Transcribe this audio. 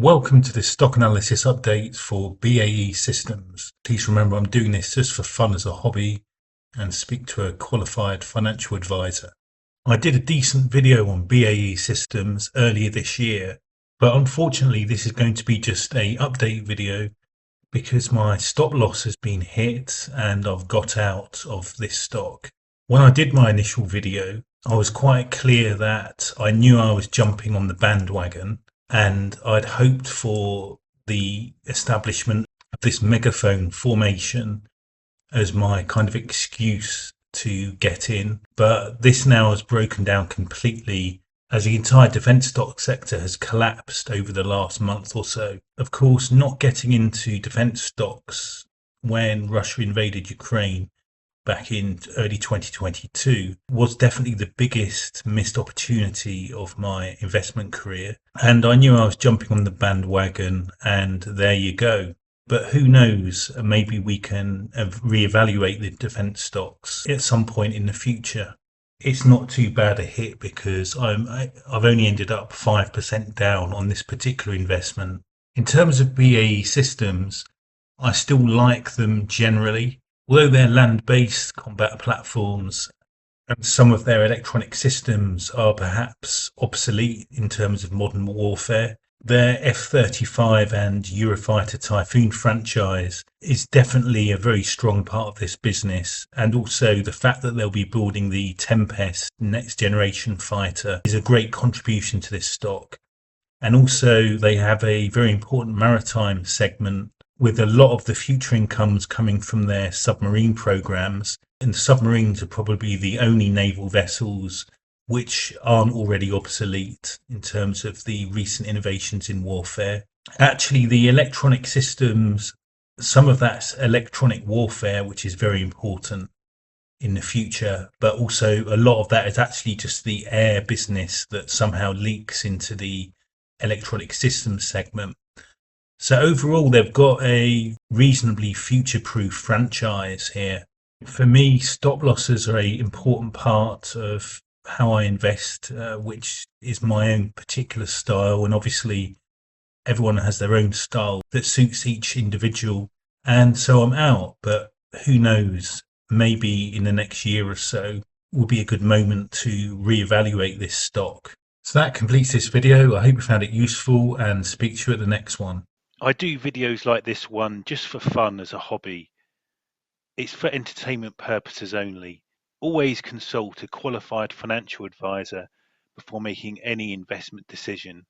Welcome to this stock analysis update for BAE Systems. Please remember I'm doing this just for fun as a hobby and speak to a qualified financial advisor. I did a decent video on BAE Systems earlier this year, but unfortunately this is going to be just a update video because my stop loss has been hit and I've got out of this stock. When I did my initial video, I was quite clear that I knew I was jumping on the bandwagon and I'd hoped for the establishment of this megaphone formation as my kind of excuse to get in. But this now has broken down completely as the entire defence stock sector has collapsed over the last month or so. Of course, not getting into defence stocks when Russia invaded Ukraine back in early 2022 was definitely the biggest missed opportunity of my investment career. And I knew I was jumping on the bandwagon, and there you go. But who knows, maybe we can reevaluate the defence stocks at some point in the future. It's not too bad a hit because I've only ended up 5% down on this particular investment. In terms of BAE Systems, I still like them generally. Although they're land-based combat platforms and some of their electronic systems are perhaps obsolete in terms of modern warfare, their F-35 and Eurofighter Typhoon franchise is definitely a very strong part of this business, and also the fact that they'll be building the Tempest next generation fighter is a great contribution to this stock. And also they have a very important maritime segment with a lot of the future incomes coming from their submarine programs. And submarines are probably the only naval vessels which aren't already obsolete in terms of the recent innovations in warfare. Actually, the electronic systems, some of that's electronic warfare, which is very important in the future, but also a lot of that is actually just the air business that somehow leaks into the electronic systems segment. So overall, they've got a reasonably future-proof franchise here. For me, stop losses are an important part of how I invest, which is my own particular style. And obviously, everyone has their own style that suits each individual. And so I'm out, but who knows? Maybe in the next year or so will be a good moment to reevaluate this stock. So that completes this video. I hope you found it useful and speak to you at the next one. I do videos like this one just for fun as a hobby. It's for entertainment purposes only. Always consult a qualified financial advisor before making any investment decision.